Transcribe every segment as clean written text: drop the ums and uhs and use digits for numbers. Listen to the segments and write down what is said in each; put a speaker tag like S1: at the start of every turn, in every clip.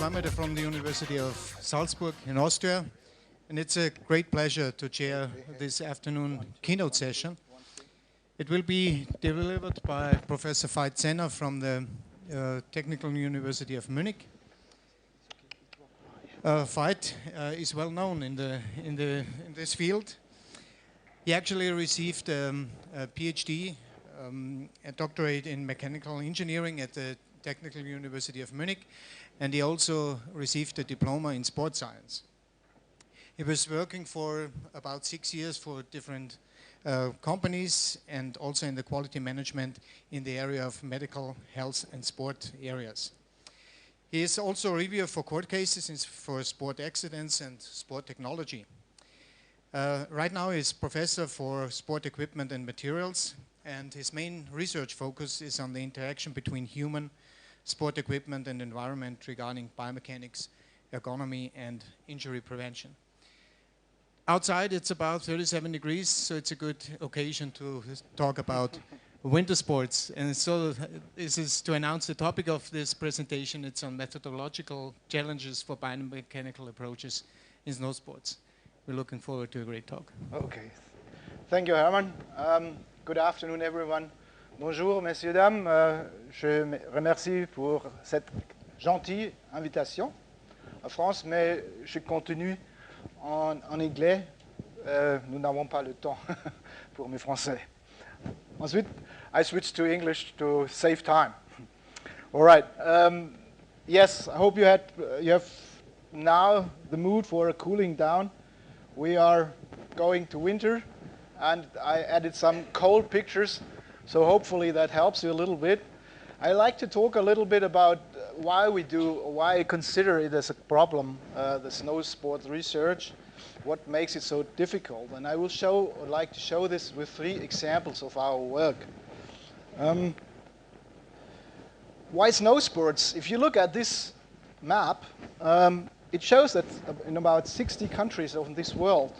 S1: Schwammeter from the University of Salzburg in Austria, and it's a great pleasure to chair this afternoon keynote session. It will be delivered by Professor Veit Senner from the Technical University of Munich. Veit is well known in this field. He actually received a PhD, a doctorate in mechanical engineering at the Technical University of Munich, and he also received a diploma in sports science. He was working for about 6 years for different companies and also in the quality management in the area of medical, health and sport areas. He is also a reviewer for court cases for sport accidents and sport technology. Right now he's professor for sport equipment and materials, and his main research focus is on the interaction between human, sport equipment and environment regarding biomechanics, ergonomy and injury prevention. Outside it's about 37 degrees, so it's a good occasion to talk about winter sports. And so this is to announce the topic of this presentation. It's on methodological challenges for biomechanical approaches in snow sports. We're looking forward to a great talk.
S2: Okay. Thank you, Herman. Good afternoon, everyone. Bonjour, messieurs, dames. Je remercie pour cette gentille invitation en France, mais je continue en anglais. Nous n'avons pas le temps pour mes français. Ensuite, I switch to English to save time. All right. Yes, I hope you have now the mood for a cooling down. We are going to winter, and I added some cold pictures, so hopefully that helps you a little bit. I like to talk a little bit about why I consider it as a problem, the snow sports research, what makes it so difficult. And I would like to show this with 3 examples of our work. Why snow sports? If you look at this map, it shows that in about 60 countries of this world,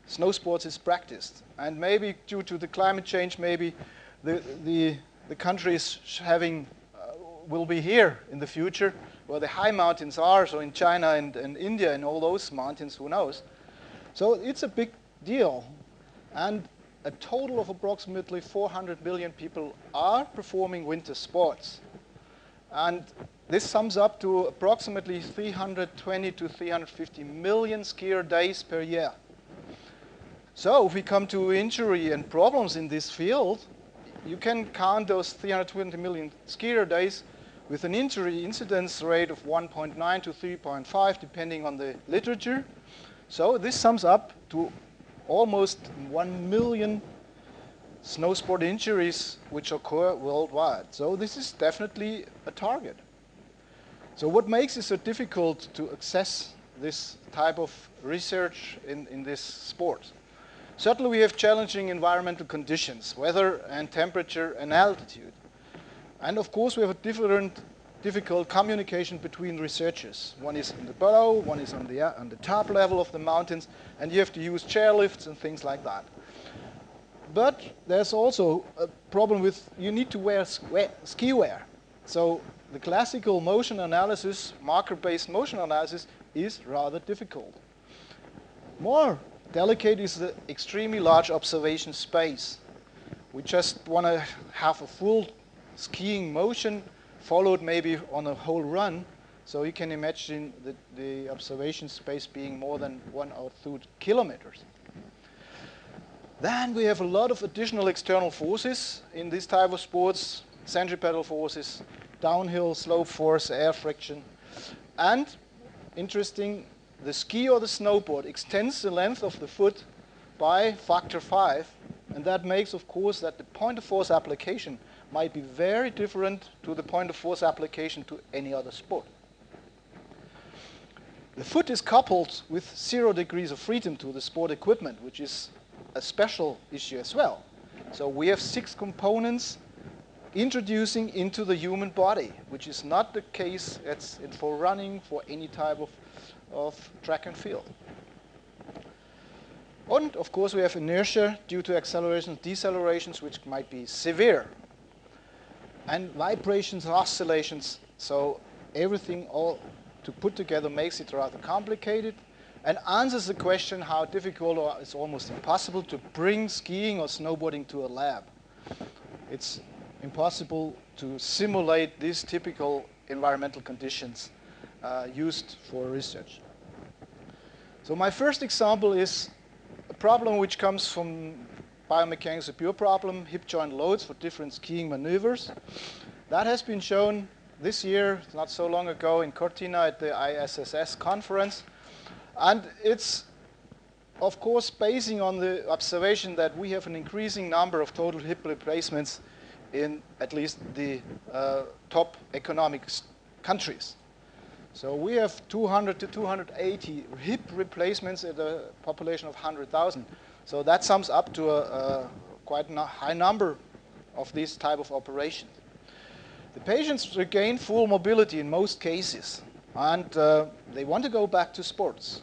S2: snow sports is practiced. And maybe due to the climate change, maybe the countries will be here in the future, where the high mountains are, so in China and India and all those mountains, who knows. So it's a big deal. And a total of approximately 400 million people are performing winter sports. And this sums up to approximately 320 to 350 million skier days per year. So if we come to injury and problems in this field, you can count those 320 million skier days with an injury incidence rate of 1.9 to 3.5, depending on the literature. So this sums up to almost 1 million snow sport injuries which occur worldwide. So this is definitely a target. So what makes it so difficult to access this type of research in this sport? Certainly we have challenging environmental conditions, weather and temperature and altitude. And of course we have a difficult communication between researchers. One is in the below, one is on the top level of the mountains, and you have to use chairlifts and things like that. But there's also a problem with you need to wear ski wear. So the classical motion analysis, marker-based motion analysis, is rather difficult. More delicate is the extremely large observation space. We just want to have a full skiing motion followed maybe on a whole run. So you can imagine the observation space being more than 1 or 2 kilometers. Then we have a lot of additional external forces in this type of sports, centripetal forces, downhill slope force, air friction. And interesting, the ski or the snowboard extends the length of the foot by factor 5, and that makes, of course, that the point of force application might be very different to the point of force application to any other sport. The foot is coupled with 0 degrees of freedom to the sport equipment, which is a special issue as well. So we have 6 components introducing into the human body, which is not the case for running, for any type of track and field. And of course we have inertia due to accelerations, decelerations, which might be severe. And vibrations, oscillations, so everything all to put together makes it rather complicated, and answers the question how difficult or it's almost impossible to bring skiing or snowboarding to a lab. It's impossible to simulate these typical environmental conditions used for research. So my first example is a problem which comes from biomechanics, a pure problem, hip joint loads for different skiing maneuvers. That has been shown this year, not so long ago, in Cortina at the ISBS conference. And it's, of course, basing on the observation that we have an increasing number of total hip replacements in at least the top economic countries. So we have 200 to 280 hip replacements at a population of 100,000. So that sums up to a quite high number of these type of operations. The patients regain full mobility in most cases, and they want to go back to sports.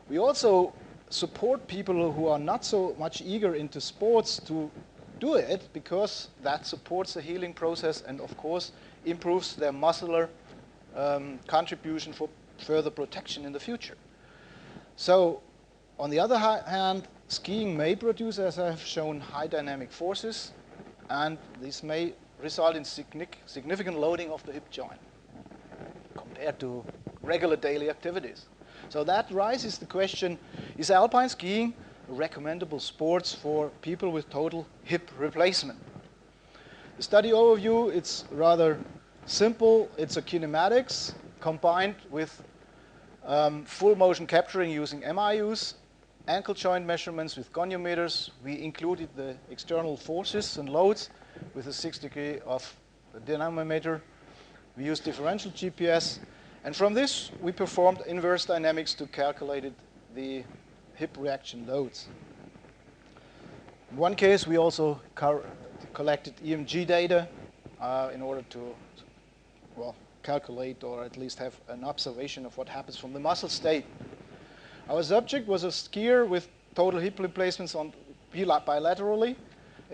S2: We also support people who are not so much eager into sports to do it, because that supports the healing process and, of course, improves their muscular contribution for further protection in the future. So, on the other hand, skiing may produce, as I have shown, high dynamic forces, and this may result in significant loading of the hip joint compared to regular daily activities. So that raises the question, is alpine skiing a recommendable sport for people with total hip replacement? The study overview, it's rather simple. It's a kinematics combined with full motion capturing using MIUs, ankle joint measurements with goniometers. We included the external forces and loads with a 6 degree of the dynamometer. We used differential GPS, and from this we performed inverse dynamics to calculate the hip reaction loads. In one case we also collected EMG data in order to calculate or at least have an observation of what happens from the muscle state. Our subject was a skier with total hip replacements on bilaterally.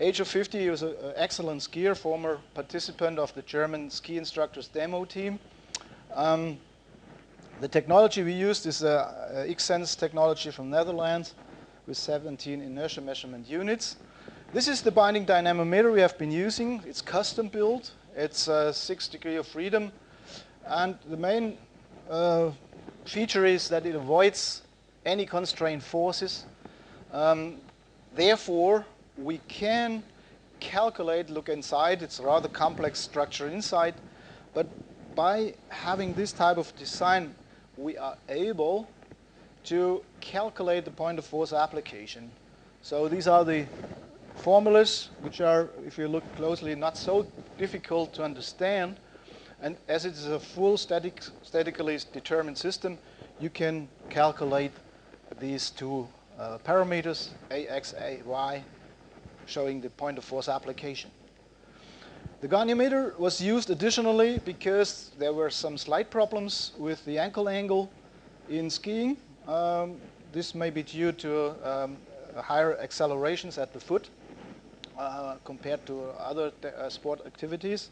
S2: Age of 50, he was an excellent skier, former participant of the German ski instructors demo team. The technology we used is X-Sense technology from Netherlands with 17 inertia measurement units. This is the binding dynamometer we have been using. It's custom built. It's 6 degrees of freedom. And the main feature is that it avoids any constrained forces. Therefore, we can calculate, look inside. It's a rather complex structure inside. But by having this type of design, we are able to calculate the point of force application. So these are the formulas, which are, if you look closely, not so difficult to understand. And as it is a full statically determined system, you can calculate these two parameters, AX, AY, showing the point of force application. The goniometer was used additionally because there were some slight problems with the ankle angle in skiing. This may be due to higher accelerations at the foot compared to other sport activities.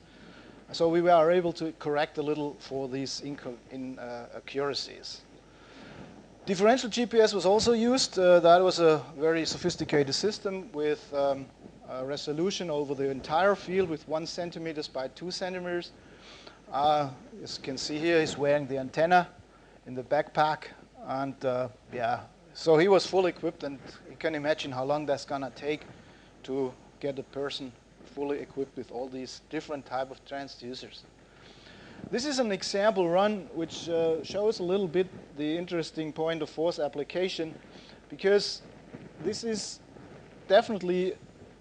S2: So we were able to correct a little for these inaccuracies. Differential GPS was also used. That was a very sophisticated system with a resolution over the entire field with 1 centimeters by 2 centimeters. As you can see here, he's wearing the antenna in the backpack, and so he was fully equipped, and you can imagine how long that's gonna take to get a person fully equipped with all these different type of transducers. This is an example run which shows a little bit the interesting point of force application, because this is definitely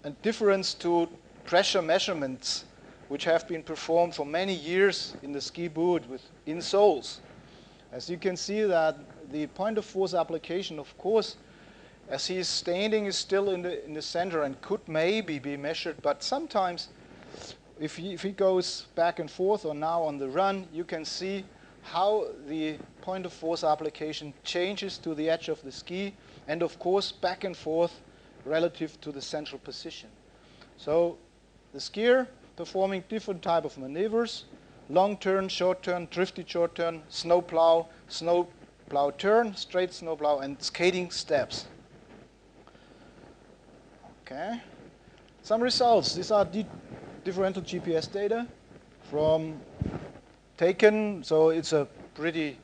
S2: a difference to pressure measurements which have been performed for many years in the ski boot with insoles. As you can see that the point of force application, of course, as he's standing, is still in the center and could maybe be measured, but sometimes if he goes back and forth or now on the run, you can see how the point of force application changes to the edge of the ski, and of course back and forth relative to the central position. So the skier performing different type of maneuvers long turn, short turn, drifted short turn, snow plow turn, straight snow plow, and skating steps. Okay. Some results. These are differential GPS data from taken, so it's a pretty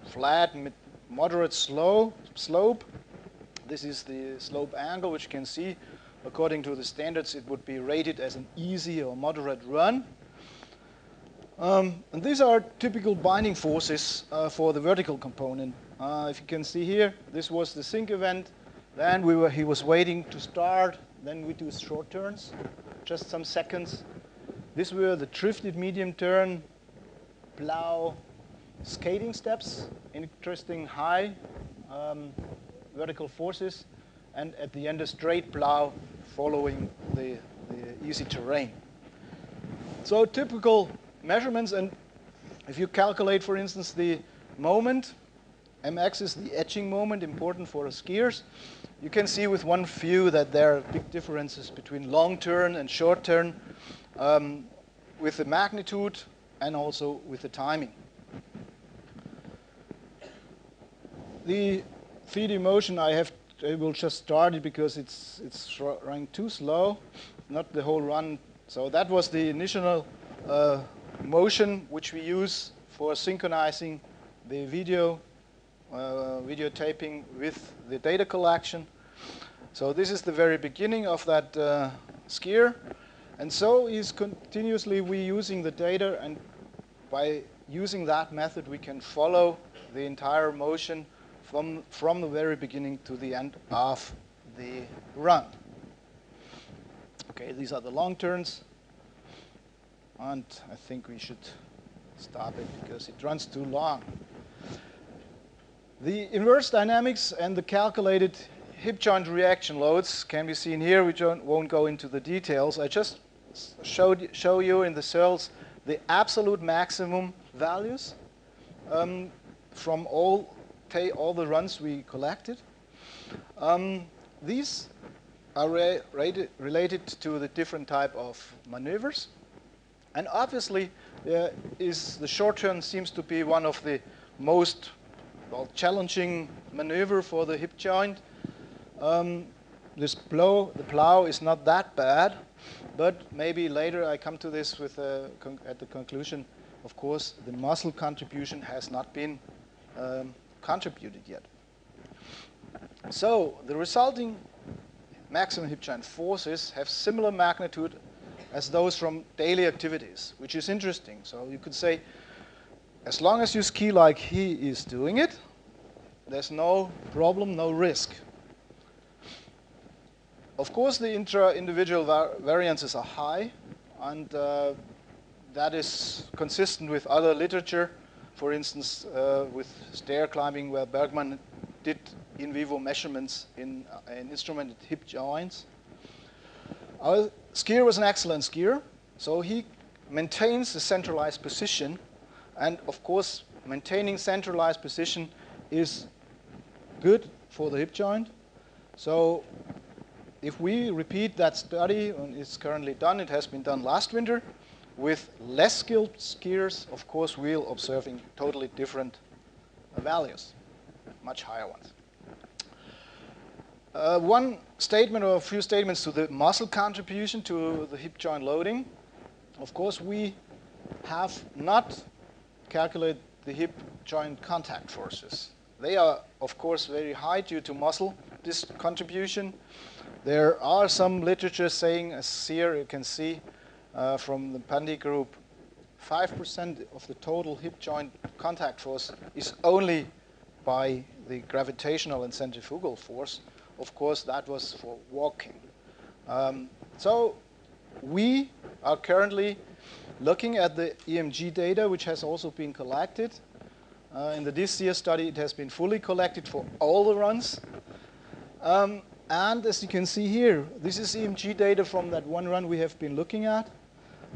S2: flat, moderate slope. This is the slope angle, which you can see. According to the standards, it would be rated as an easy or moderate run. And these are typical binding forces for the vertical component. If you can see here, this was the sink event. Then he was waiting to start. Then we do short turns, just some seconds. These were the drifted medium turn, plow, skating steps, interesting high vertical forces, and at the end a straight plow following the easy terrain. So typical measurements, and if you calculate, for instance, the moment, mx is the edging moment, important for skiers, you can see with one view that there are big differences between long turn and short turn with the magnitude and also with the timing. The 3D motion I will just start it because it's running too slow, not the whole run. So that was the initial motion which we use for synchronizing the videotaping with the data collection. So this is the very beginning of that skier. And so is continuously we using the data, and by using that method we can follow the entire motion from the very beginning to the end of the run. Okay, these are the long turns. And I think we should stop it because it runs too long. The inverse dynamics and the calculated hip joint reaction loads can be seen here. We won't go into the details. I just show you in the cells the absolute maximum values from all the runs we collected. These are related to the different type of maneuvers. And obviously, the short turn seems to be one of the most challenging maneuver for the hip joint. The plow is not that bad, but maybe later I come to this with at the conclusion. Of course, the muscle contribution has not been contributed yet. So the resulting maximum hip joint forces have similar magnitude as those from daily activities, which is interesting. So you could say, as long as you ski like he is doing it, there's no problem, no risk. Of course, the intra-individual variances are high, and that is consistent with other literature. For instance, with stair climbing, where Bergman did in vivo measurements in instrumented hip joints. Our skier was an excellent skier, so he maintains the centralized position. And of course, maintaining centralized position is good for the hip joint. So if we repeat that study, and it's currently done, it has been done last winter, with less skilled skiers, of course, we're observing totally different values, much higher ones. One statement or a few statements to the muscle contribution to the hip joint loading. Of course, we have not calculated the hip joint contact forces. They are, of course, very high due to muscle contribution. There are some literature saying, as here you can see from the Pandey group, 5% of the total hip joint contact force is only by the gravitational and centrifugal force. Of course, that was for walking. So we are currently looking at the EMG data, which has also been collected. In the this year study, it has been fully collected for all the runs. And as you can see here, this is EMG data from that one run we have been looking at.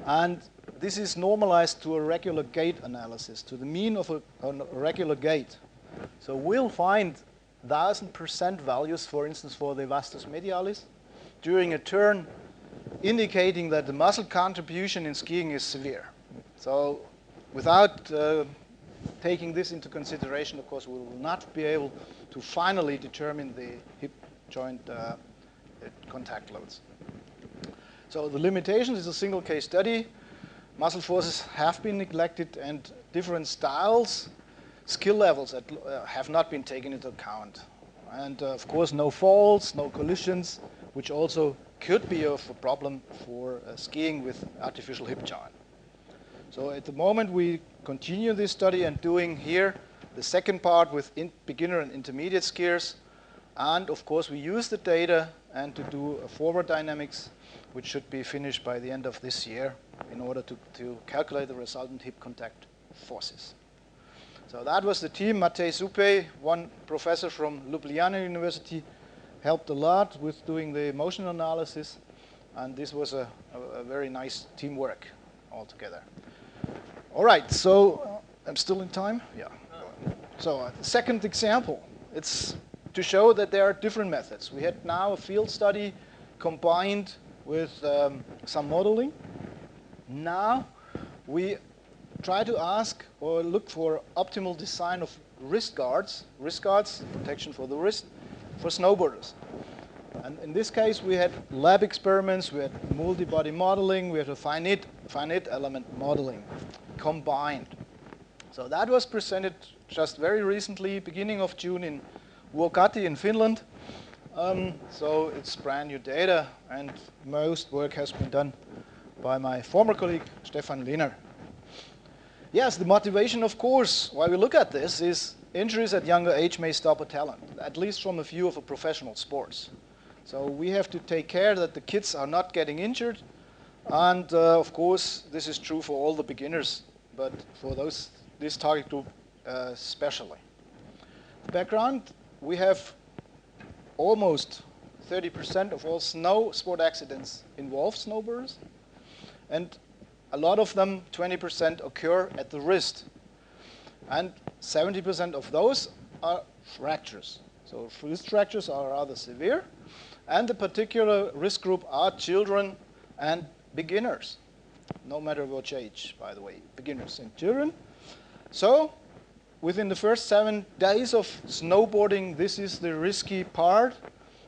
S2: And this is normalized to a regular gait analysis, to the mean of a regular gait. So we'll find 1000% values, for instance, for the vastus medialis during a turn, indicating that the muscle contribution in skiing is severe. So without taking this into consideration, of course, we will not be able to finally determine the hip joint contact loads. So the limitations is a single case study. Muscle forces have been neglected and different styles, skill levels that have not been taken into account. And of course, no falls, no collisions, which also could be of a problem for skiing with artificial hip joint. So at the moment, we continue this study and doing here the second part with beginner and intermediate skiers. And of course, we use the data and to do a forward dynamics, which should be finished by the end of this year in order to calculate the resultant hip contact forces. So that was the team. Matej Supej, one professor from Ljubljana University, helped a lot with doing the motion analysis. And this was a very nice teamwork altogether. All right, so I'm still in time? Yeah. So the second example, it's to show that there are different methods. We had now a field study combined with some modeling. Now we try to ask or look for optimal design of wrist guards, protection for the wrist, for snowboarders. And in this case, we had lab experiments, we had multi-body modeling, we had a finite element modeling combined. So that was presented just very recently, beginning of June in Vuokatti in Finland. So it's brand new data, and most work has been done by my former colleague, Stefan Lehner. Yes, the motivation, of course, why we look at this is injuries at younger age may stop a talent, at least from a view of a professional sports. So we have to take care that the kids are not getting injured. And of course, this is true for all the beginners, but for this target group especially. The background, we have almost 30% of all snow sport accidents involve snowboarders. And a lot of them, 20%, occur at the wrist. And 70% of those are fractures. So wrist fractures are rather severe. And the particular risk group are children and beginners, no matter which age, by the way, beginners and children. So within the first 7 days of snowboarding, this is the risky part.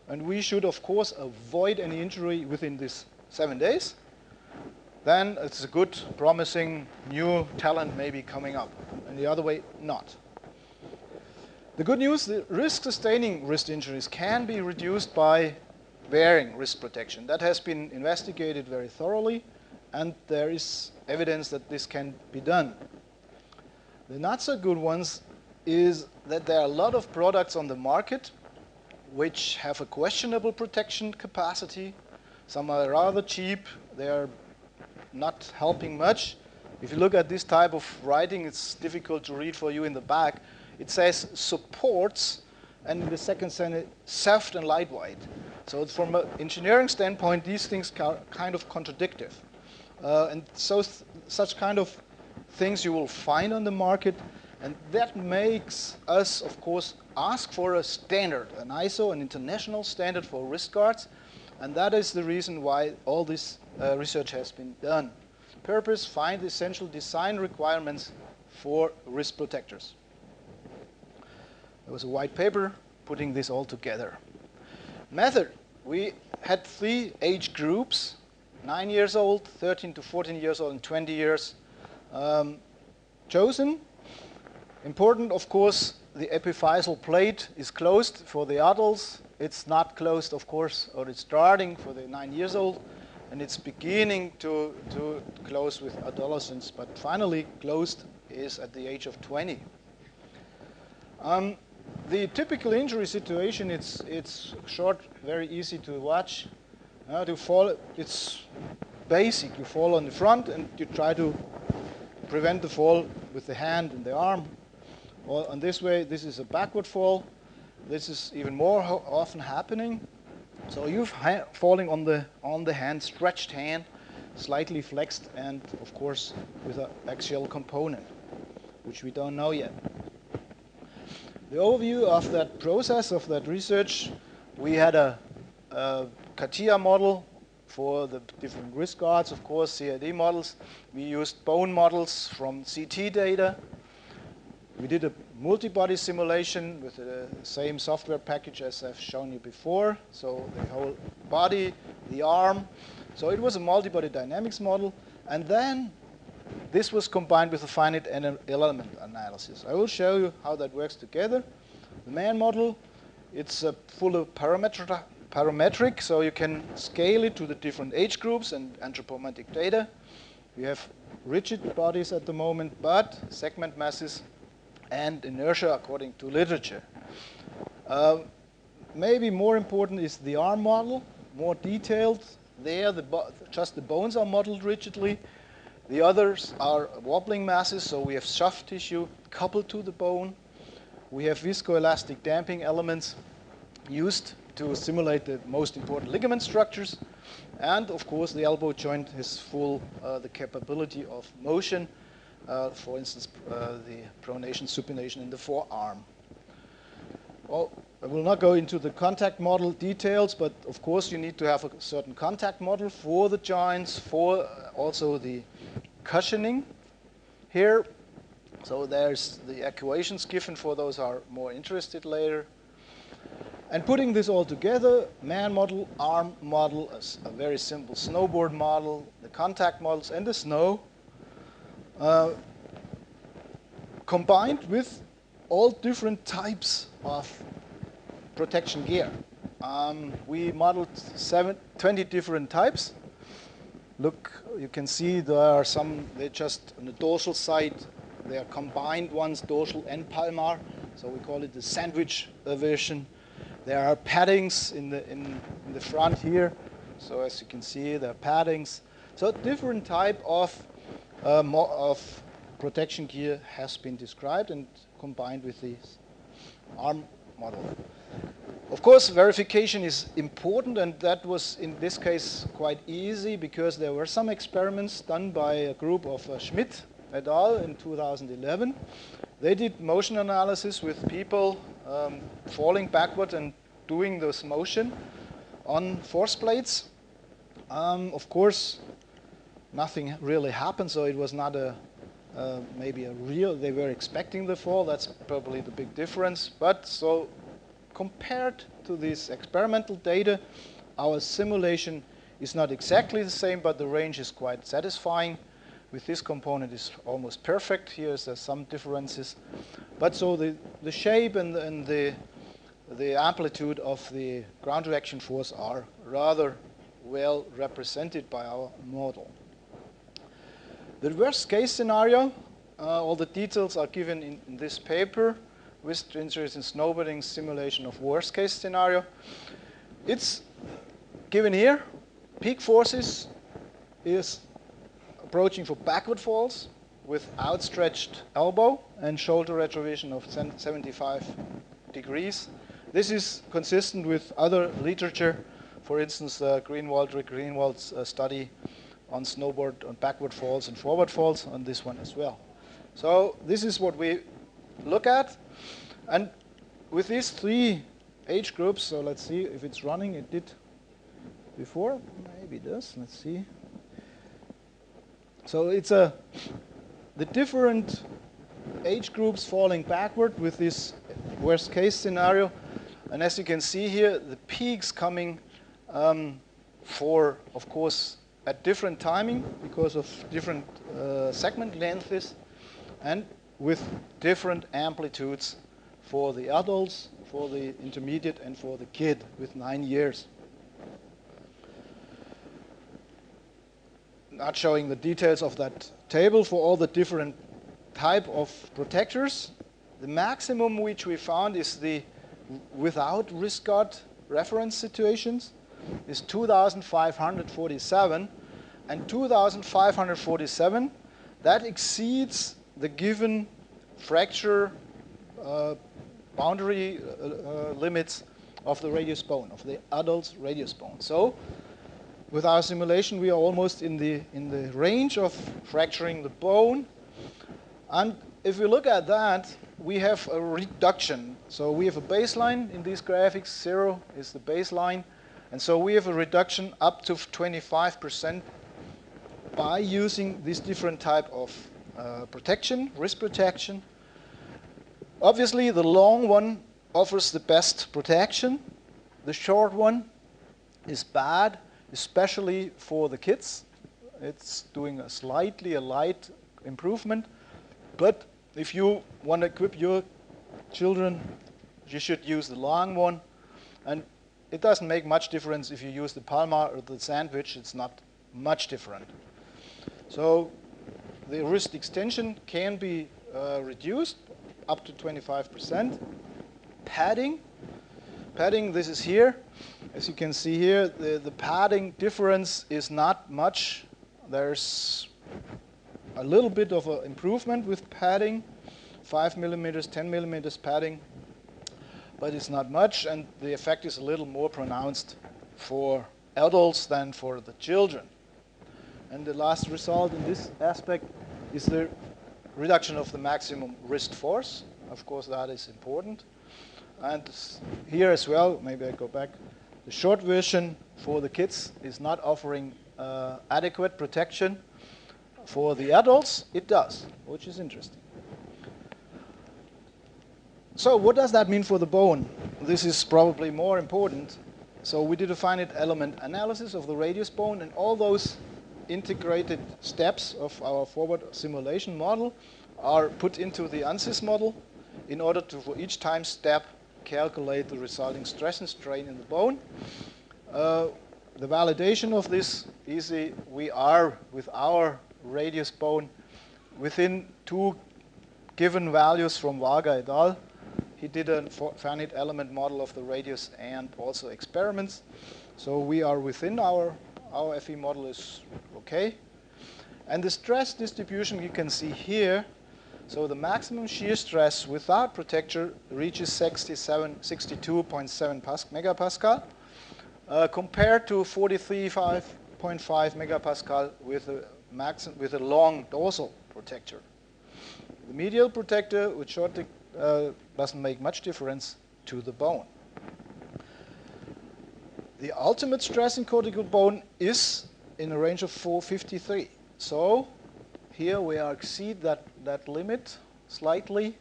S2: And we should, of course, avoid any injury within these 7 days. Then it's a good, promising new talent maybe coming up. And the other way, not. The good news, the risk-sustaining wrist injuries can be reduced by wearing wrist protection. That has been investigated very thoroughly, and there is evidence that this can be done. The not so good ones is that there are a lot of products on the market which have a questionable protection capacity. Some are rather cheap. They are not helping much. If you look at this type of writing, it's difficult to read for you in the back. It says supports, and in the second sentence, soft and lightweight. So from an engineering standpoint, these things are kind of contradictory. And so such kind of things you will find on the market, and that makes us, of course, ask for a standard, an ISO, an international standard for wrist guards, and that is the reason why all this research has been done. Purpose, find essential design requirements for wrist protectors. There was a white paper putting this all together. Method, we had 3 age groups, 9 years old, 13 to 14 years old, and 20 years chosen. Important, of course, the epiphyseal plate is closed for the adults. It's not closed, of course, or it's starting for the 9 years old, and it's beginning to close with adolescents, but finally closed is at the age of 20. The typical injury situation, it's short, very easy to watch. To fall, it's basic. You fall on the front and you try to prevent the fall with the hand and the arm. Or on this way, this is a backward fall. This is even more often happening. So you're falling on the hand, stretched hand, slightly flexed, and of course with an axial component, which we don't know yet. The overview of that process, of that research, we had a CATIA model for the different risk guards, of course, CAD models. We used bone models from CT data. We did a multibody simulation with the same software package as I've shown you before. So the whole body, the arm. So it was a multibody dynamics model. And then this was combined with a finite element analysis. I will show you how that works together. The man model, it's full of parametric, so you can scale it to the different age groups and anthropometric data. We have rigid bodies at the moment, but segment masses and inertia according to literature. Maybe more important is the arm model, more detailed. There, just the bones are modeled rigidly. The others are wobbling masses, so we have soft tissue coupled to the bone. We have viscoelastic damping elements used to simulate the most important ligament structures. And of course, the elbow joint has the capability of motion. For instance, the pronation, supination in the forearm. Well, I will not go into the contact model details, but of course you need to have a certain contact model for the joints, for also the cushioning here. So there's the equations given for those who are more interested later. And putting this all together, man model, arm model, a very simple snowboard model, the contact models, and the snow, combined with all different types of protection gear. We modeled 20 different types. Look, you can see there are some, they're just on the dorsal side, they are combined ones, dorsal and palmar, so we call it the sandwich version. There are paddings in the front here, so as you can see, there are paddings. So different type of protection gear has been described and combined with this arm model. Of course, verification is important, and that was, in this case, quite easy because there were some experiments done by a group of Schmidt et al. In 2011. They did motion analysis with people falling backward and doing this motion on force plates. Of course, nothing really happened, so it was not maybe a real, they were expecting the fall, that's probably the big difference. But so compared to this experimental data, our simulation is not exactly the same, but the range is quite satisfying. With this component is almost perfect. Here's some differences. But so the shape and the amplitude of the ground reaction force are rather well represented by our model. The worst case scenario, all the details are given in this paper, wrist injuries in snowboarding simulation of worst case scenario. It's given here. Peak forces is approaching for backward falls with outstretched elbow and shoulder retrovision of 75 degrees. This is consistent with other literature, for instance, Greenwald's study on snowboard, on backward falls and forward falls, on this one as well. So this is what we look at. And with these three age groups, so let's see if it's running. It did before. Maybe it does. Let's see. So it's the different age groups falling backward with this worst case scenario. And as you can see here, the peaks coming for, of course, at different timing because of different segment lengths and with different amplitudes for the adults, for the intermediate, and for the kid with 9 years. Not showing the details of that table for all the different type of protectors. The maximum which we found is the without wrist guard reference situations is 2,547, and 2,547, that exceeds the given fracture boundary limits of the radius bone, of the adult's radius bone. So with our simulation, we are almost in the range of fracturing the bone. And if we look at that, we have a reduction. So we have a baseline in these graphics. 0 is the baseline. And so we have a reduction up to 25% by using this different type of protection, wrist protection. Obviously, the long one offers the best protection. The short one is bad, especially for the kids. It's doing a light improvement. But if you want to equip your children, you should use the long one. And it doesn't make much difference if you use the Palmar or the Sandwich. It's not much different. So the wrist extension can be reduced up to 25%. Padding, this is here. As you can see here, the padding difference is not much. There's a little bit of an improvement with padding, 5 millimeters, 10 millimeters padding, but it's not much, and the effect is a little more pronounced for adults than for the children. And the last result in this aspect is the reduction of the maximum wrist force. Of course, that is important. And here as well, maybe I go back, the short version for the kids is not offering adequate protection. For the adults, it does, which is interesting. So what does that mean for the bone? This is probably more important. So we did a finite element analysis of the radius bone, and all those integrated steps of our forward simulation model are put into the ANSYS model in order to, for each time step, calculate the resulting stress and strain in the bone. The validation of this, easy, we are, with our radius bone, within 2 given values from Varga et al. He did a finite element model of the radius and also experiments. So we are within our FE model is okay. And the stress distribution you can see here. So the maximum shear stress without protector reaches 62.7 megapascal compared to 43.5 megapascal with a long dorsal protector. The medial protector with short doesn't make much difference to the bone. The ultimate stress in cortical bone is in a range of 453. So here we are exceed that limit slightly.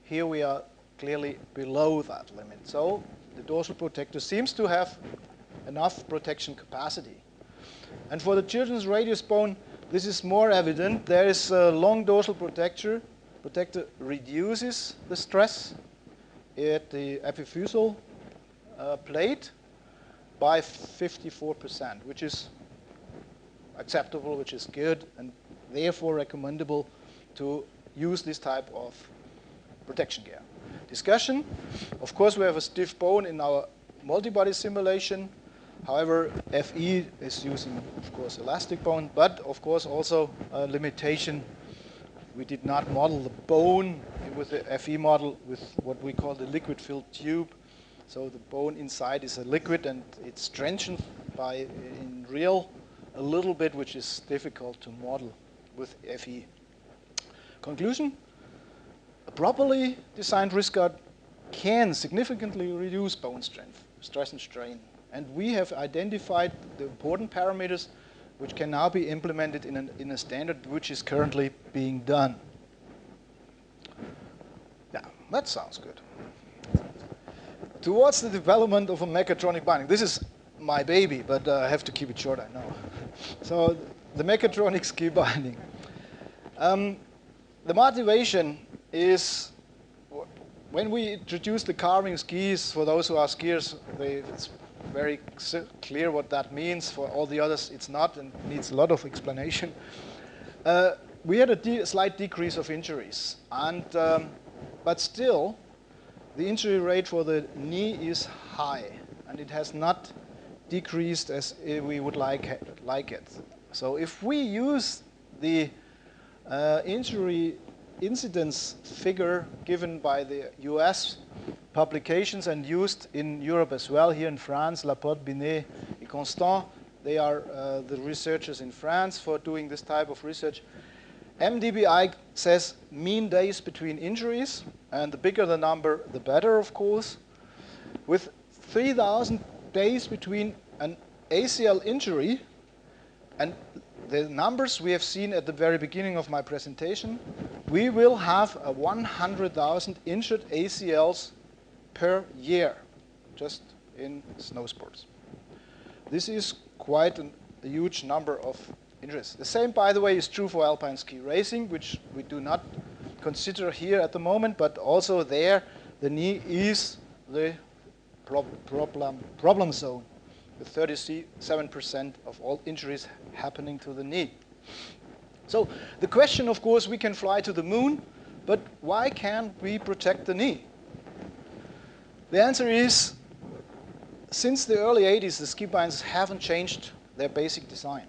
S2: Here we are clearly below that limit. So the dorsal protector seems to have enough protection capacity. And for the children's radius bone, this is more evident. There is a long dorsal protector. Protector reduces the stress at the epiphyseal plate by 54%, which is acceptable, which is good, and therefore recommendable to use this type of protection gear. Discussion. Of course, we have a stiff bone in our multibody simulation. However, FE is using, of course, elastic bone, but of course also a limitation. We did not model the bone with the FE model with what we call the liquid-filled tube. So the bone inside is a liquid, and it's strengthened by, in real, a little bit, which is difficult to model with FE. Conclusion: a properly designed wrist guard can significantly reduce bone strength, stress and strain. And we have identified the important parameters which can now be implemented in a standard which is currently being done. Yeah, that sounds good. Towards the development of a mechatronic binding. This is my baby, but I have to keep it short, I know. So the mechatronic ski binding. The motivation is, when we introduce the carving skis, for those who are skiers, it's very clear what that means. For all the others, it's not, and needs a lot of explanation. We had a slight decrease of injuries, and but still, the injury rate for the knee is high, and it has not decreased as we would like it. So if we use the injury incidence figure given by the US publications and used in Europe as well, here in France, Laporte, Binet, and Constant, they are the researchers in France for doing this type of research. MDBI says mean days between injuries, and the bigger the number, the better, of course. With 3,000 days between an ACL injury and the numbers we have seen at the very beginning of my presentation, we will have 100,000 injured ACLs per year, just in snow sports. This is quite a huge number of injuries. The same, by the way, is true for alpine ski racing, which we do not consider here at the moment, but also there, the knee is the problem zone, with 37% of all injuries happening to the knee. So the question, of course, we can fly to the moon, but why can't we protect the knee? The answer is, since the early 80s, the ski bindings haven't changed their basic design.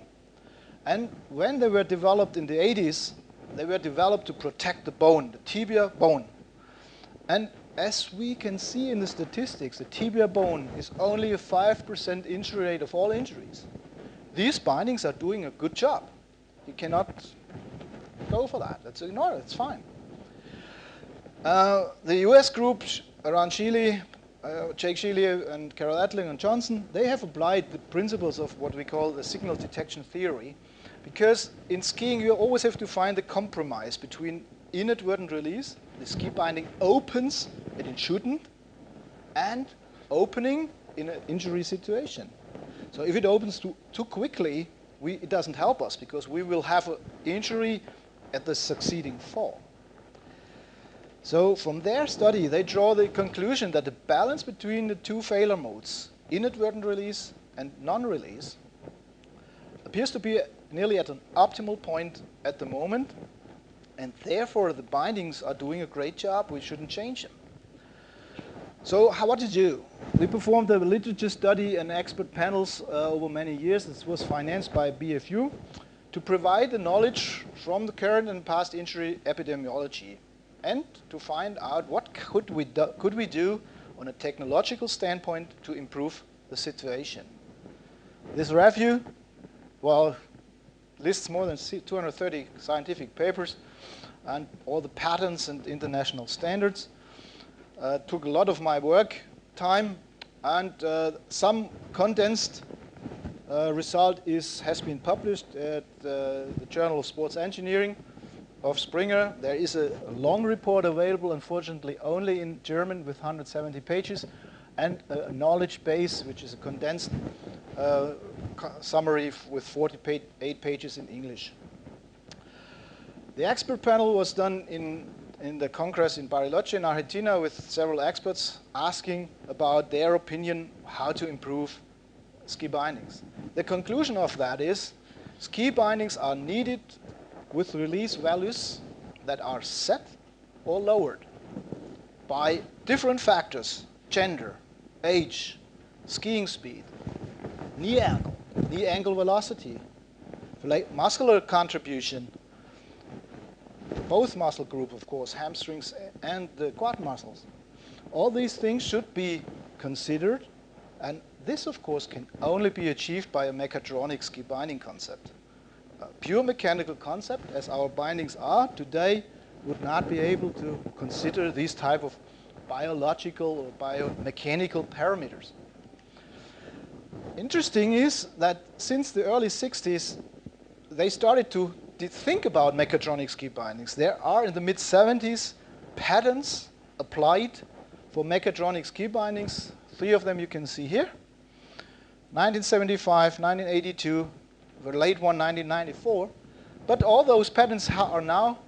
S2: And when they were developed in the 80s, they were developed to protect the bone, the tibia bone. And as we can see in the statistics, the tibia bone is only a 5% injury rate of all injuries. These bindings are doing a good job. You cannot go for that. Let's ignore it. It's fine. The US group around Sheely, Jake Sheely and Carol Attling and Johnson, they have applied the principles of what we call the signal detection theory. Because in skiing, you always have to find a compromise between inadvertent release, the ski binding opens and it shouldn't, and opening in an injury situation. So if it opens too quickly, it doesn't help us because we will have an injury at the succeeding fall. So from their study, they draw the conclusion that the balance between the two failure modes, inadvertent release and non-release, appears to be nearly at an optimal point at the moment, and therefore the bindings are doing a great job. We shouldn't change them. So what to do? We performed a literature study and expert panels over many years. This was financed by BFU to provide the knowledge from the current and past injury epidemiology and to find out what could we do on a technological standpoint to improve the situation. This review, well, lists more than 230 scientific papers and all the patents and international standards. Took a lot of my work time, and some condensed result has been published at the Journal of Sports Engineering of Springer. There is a long report available, unfortunately only in German with 170 pages, and a knowledge base, which is a condensed summary with 48 pages in English. The expert panel was done in the Congress in Bariloche in Argentina with several experts asking about their opinion how to improve ski bindings. The conclusion of that is ski bindings are needed with release values that are set or lowered by different factors: gender, age, skiing speed, knee angle velocity, muscular contribution, both muscle group, of course, hamstrings and the quad muscles. All these things should be considered, and this, of course, can only be achieved by a mechatronic ski binding concept. A pure mechanical concept, as our bindings are today, would not be able to consider these type of biological or biomechanical parameters. Interesting is that since the early 60s, they started to think about mechatronic ski bindings. There are, in the mid-70s, patents applied for mechatronic ski bindings. 3 of them you can see here. 1975, 1982, the late one, 1994. But all those patents are now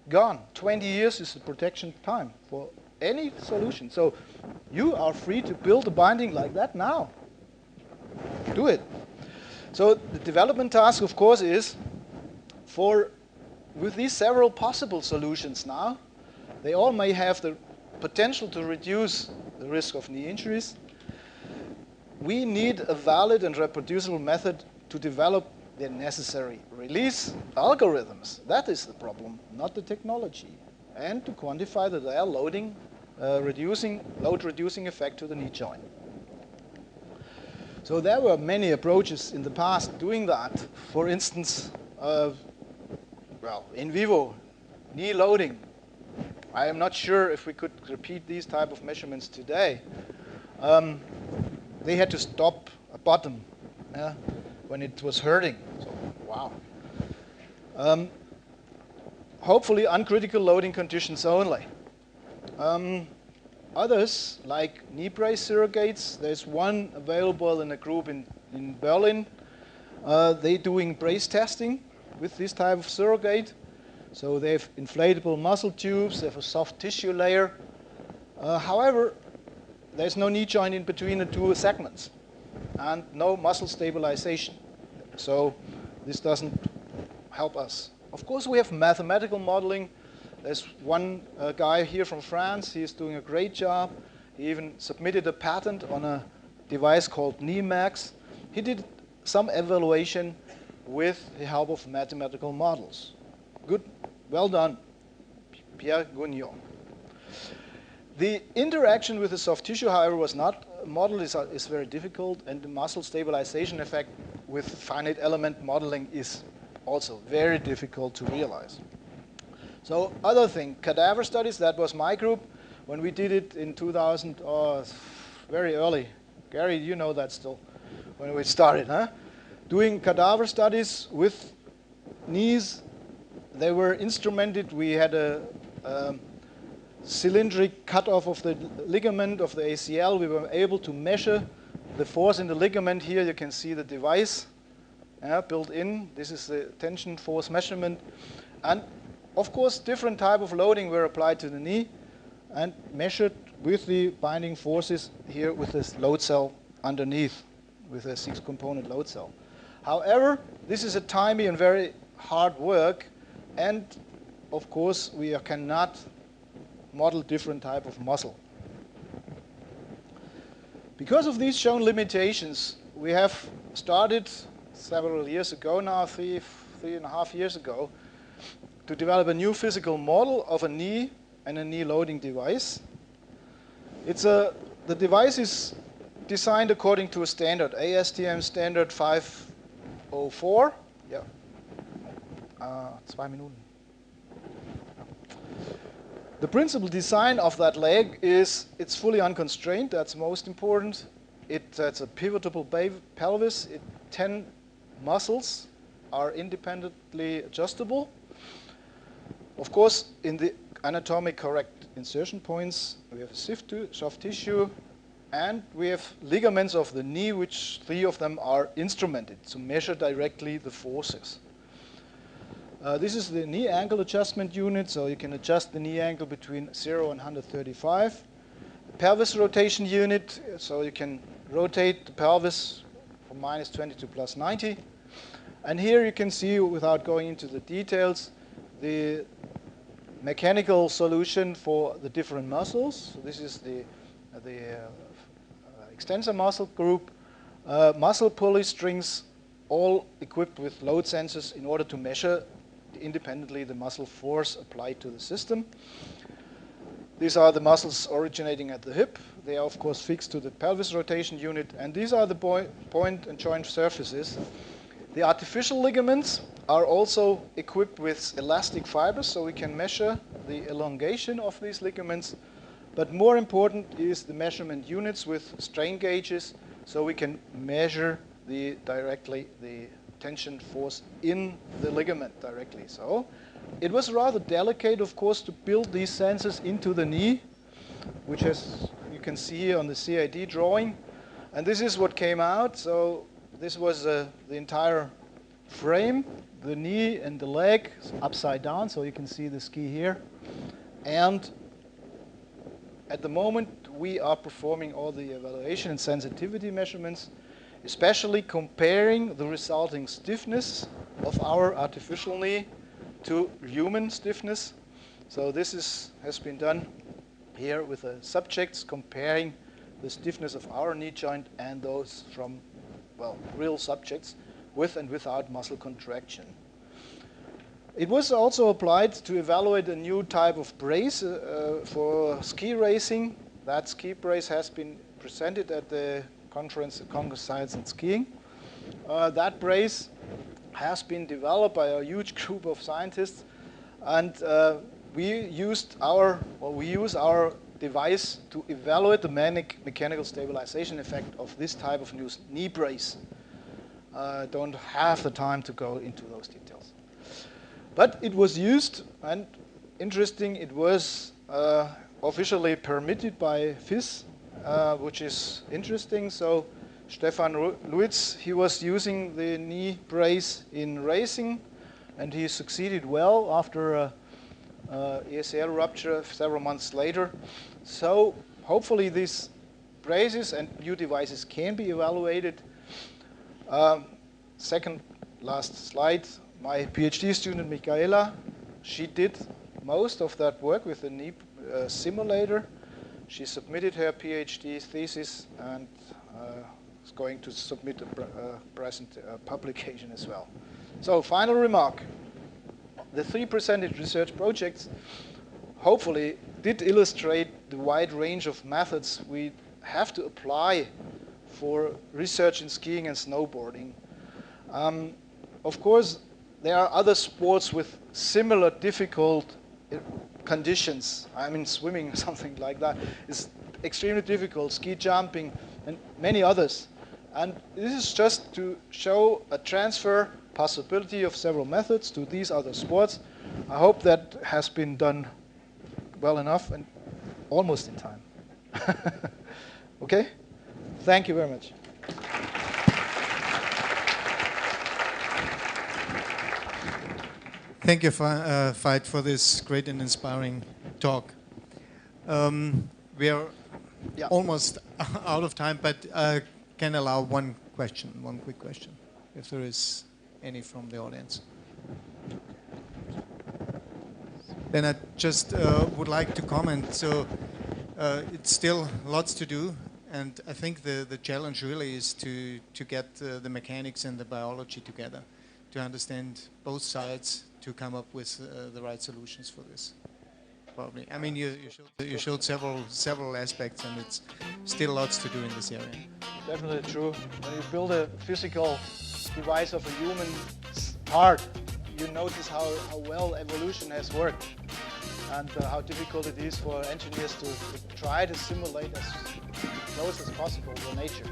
S2: gone. 20 years is the protection time for any solution. So you are free to build a binding like that now. Do it. So the development task, of course, is with these several possible solutions now, they all may have the potential to reduce the risk of knee injuries. We need a valid and reproducible method to develop the necessary release algorithms. That is the problem, not the technology. And to quantify the load-reducing effect to the knee joint. So there were many approaches in the past doing that. For instance, in vivo, knee loading. I am not sure if we could repeat these type of measurements today. they had to stop a bottom when it was hurting. So, wow. Hopefully uncritical loading conditions only. Others, like knee brace surrogates, there's one available in a group in Berlin. They're doing brace testing with this type of surrogate. So they have inflatable muscle tubes, they have a soft tissue layer. However, there's no knee joint in between the two segments and no muscle stabilization. So this doesn't help us. Of course, we have mathematical modeling. There's one guy here from France. He's doing a great job. He even submitted a patent on a device called KneeMax. He did some evaluation with the help of mathematical models. Good, well done, Pierre Gugnon. The interaction with the soft tissue, however, was not. Model is very difficult, and the muscle stabilization effect with finite element modeling is also very difficult to realize. So other thing, cadaver studies, that was my group. When we did it in 2000, very early. Gary, you know that still, when we started, huh? Doing cadaver studies with knees. They were instrumented. We had a cylindric cutoff of the ligament of the ACL. We were able to measure the force in the ligament. Here you can see the device built in. This is the tension force measurement. And of course, different type of loading were applied to the knee and measured with the binding forces here with this load cell underneath with a 6-component load cell. However, this is a timely and very hard work, and of course, we cannot model different type of muscle. Because of these shown limitations, we have started several years ago now, three and a half years ago, to develop a new physical model of a knee and a knee loading device. The device is designed according to a standard, ASTM standard 504. Yeah. 2 Minuten. The principal design of that leg is it's fully unconstrained. That's most important. It's a pivotable pelvis. 10 muscles are independently adjustable. Of course, in the anatomic correct insertion points, we have soft tissue, and we have ligaments of the knee, which 3 of them are instrumented to measure directly the forces. This is the knee angle adjustment unit, so you can adjust the knee angle between 0 and 135. The pelvis rotation unit, so you can rotate the pelvis from -20 to +90. And here you can see, without going into the details, the mechanical solution for the different muscles. So this is the extensor muscle group, muscle pulley strings, all equipped with load sensors in order to measure independently the muscle force applied to the system. These are the muscles originating at the hip. They are, of course, fixed to the pelvis rotation unit, and these are the point and joint surfaces. The artificial ligaments are also equipped with elastic fibers, so we can measure the elongation of these ligaments. But more important is the measurement units with strain gauges, so we can measure directly the tension force in the ligament directly. So it was rather delicate, of course, to build these sensors into the knee, which you can see here on the CAD drawing. And this is what came out. So this was the entire frame, the knee and the leg upside down, so you can see the ski here. And at the moment, we are performing all the evaluation and sensitivity measurements, especially comparing the resulting stiffness of our artificial knee to human stiffness. So this has been done here with the subjects, comparing the stiffness of our knee joint and those from, well, real subjects with and without muscle contraction. It was also applied to evaluate a new type of brace for ski racing. That ski brace has been presented at the conference, Congress Science and Skiing. That brace has been developed by a huge group of scientists, and we use our device to evaluate the mechanical stabilization effect of this type of new knee brace. Don't have the time to go into those details. But it was used, and interesting, it was officially permitted by FIS, which is interesting. So Stefan Luitz, he was using the knee brace in racing, and he succeeded well after ACL rupture several months later. So hopefully these braces and new devices can be evaluated. Second last slide, my PhD student Michaela, she did most of that work with the knee simulator. She submitted her PhD thesis and is going to submit a present publication as well. So final remark. The 3 presented research projects hopefully did illustrate the wide range of methods we have to apply for research in skiing and snowboarding. Of course, there are other sports with similar difficult conditions. I mean, swimming or something like that is extremely difficult, ski jumping, and many others. And this is just to show a transfer possibility of several methods to these other sports. I hope that has been done well enough and almost in time. Okay? Thank you very much.
S1: Thank you, Veit, for this great and inspiring talk. We are almost out of time, but can allow one quick question, if there is any from the audience. Then I just would like to comment. So it's still lots to do, and I think the challenge really is to get the mechanics and the biology together, to understand both sides, to come up with the right solutions for this. Probably. I mean, you showed several aspects, and it's still lots to do in this area.
S2: Definitely true. When you build a physical device of a human heart, you notice how well evolution has worked, and how difficult it is for engineers to try to simulate as close as possible to nature.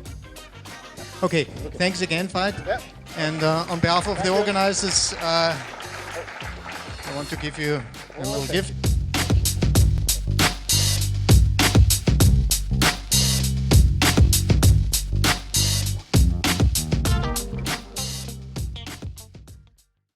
S1: Okay. Thanks again, Veit. Yeah. And on behalf of the organizers, I want to give you a little gift.